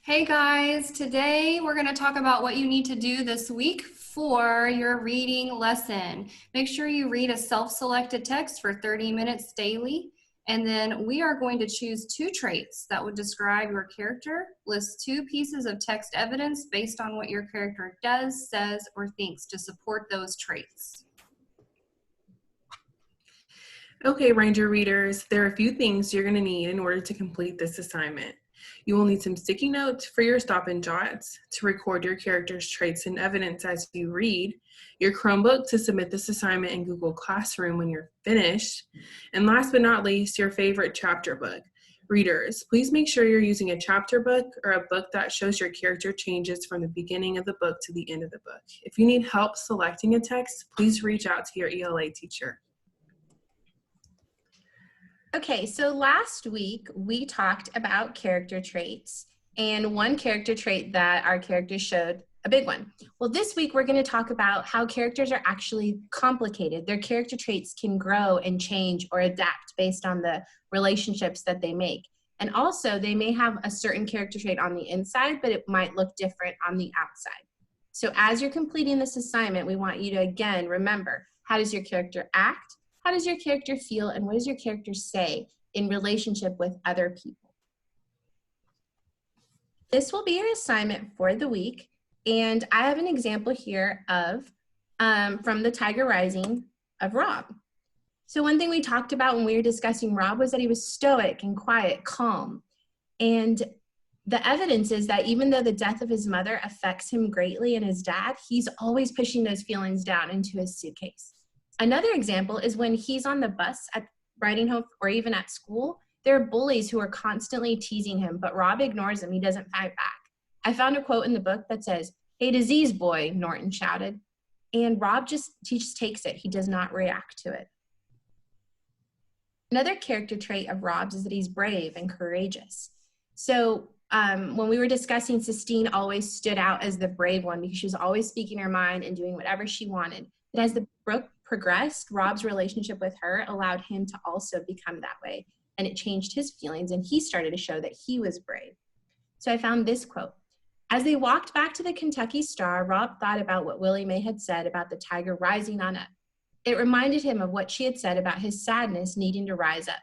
Hey guys, today we're going to talk about what you need to do this week for your reading lesson. Make sure you read a self-selected text for 30 minutes daily, and then we are going to choose two traits that would describe your character. List two pieces of text evidence based on what your character does, says, or thinks to support those traits. Okay, Ranger readers, there are a few things you're going to need in order to complete this assignment. You will need some sticky notes for your stop and jots to record your character's traits and evidence as you read, your Chromebook to submit this assignment in Google Classroom when you're finished, and last but not least, your favorite chapter book. Readers, please make sure you're using a chapter book or a book that shows your character changes from the beginning of the book to the end of the book. If you need help selecting a text, please reach out to your ELA teacher. Okay, so last week we talked about character traits, and one character trait that our characters showed, a big one. Well, this week we're going to talk about how characters are actually complicated. Their character traits can grow and change or adapt based on the relationships that they make. And also, they may have a certain character trait on the inside, but it might look different on the outside. So as you're completing this assignment, we want you to, again, remember, how does your character act? How does your character feel, and what does your character say in relationship with other people? This will be your assignment for the week, and I have an example here of from the Tiger Rising of Rob. So one thing we talked about when we were discussing Rob was that he was stoic and quiet, calm, and the evidence is that even though the death of his mother affects him greatly and his dad, he's always pushing those feelings down into his suitcase. Another example is when he's on the bus at riding home or even at school, there are bullies who are constantly teasing him, but Rob ignores them. He doesn't fight back. I found a quote in the book that says, "Hey, disease boy," Norton shouted. And Rob just takes it. He does not react to it. Another character trait of Rob's is that he's brave and courageous. So when we were discussing, Sistine always stood out as the brave one because she was always speaking her mind and doing whatever she wanted. But as the book progressed, Rob's relationship with her allowed him to also become that way. And it changed his feelings, and he started to show that he was brave. So I found this quote. As they walked back to the Kentucky Star, Rob thought about what Willie Mae had said about the tiger rising on up. It reminded him of what she had said about his sadness needing to rise up.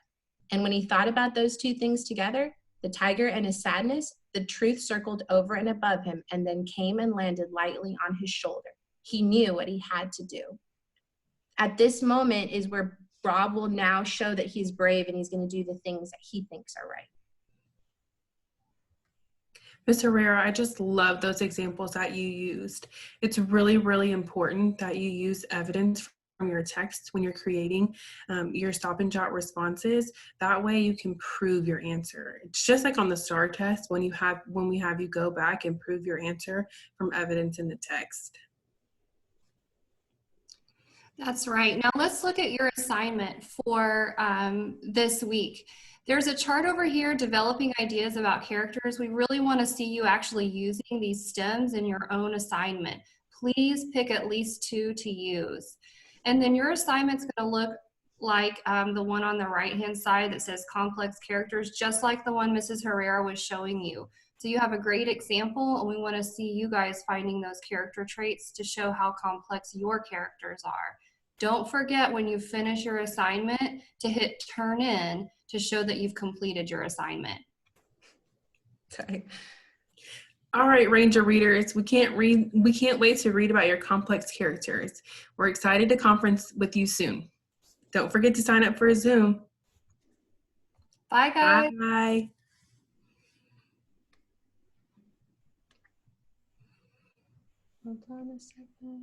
And when he thought about those two things together, the tiger and his sadness, the truth circled over and above him and then came and landed lightly on his shoulder. He knew what he had to do. At this moment is where Rob will now show that he's brave and he's going to do the things that he thinks are right. Ms. Herrera, I just love those examples that you used. It's really, really important that you use evidence from your text when you're creating your stop and jot responses. That way you can prove your answer. It's just like on the STAR test when we have you go back and prove your answer from evidence in the text. That's right. Now let's look at your assignment for this week. There's a chart over here, developing ideas about characters. We really want to see you actually using these stems in your own assignment. Please pick at least two to use. And then your assignment's going to look like the one on the right-hand side that says complex characters, just like the one Mrs. Herrera was showing you. So you have a great example, and we want to see you guys finding those character traits to show how complex your characters are. Don't forget when you finish your assignment to hit turn in to show that you've completed your assignment. Sorry. All right, Ranger readers, we can't wait to read about your complex characters. We're excited to conference with you soon. Don't forget to sign up for a Zoom. Bye, guys. Bye. Hold on a second.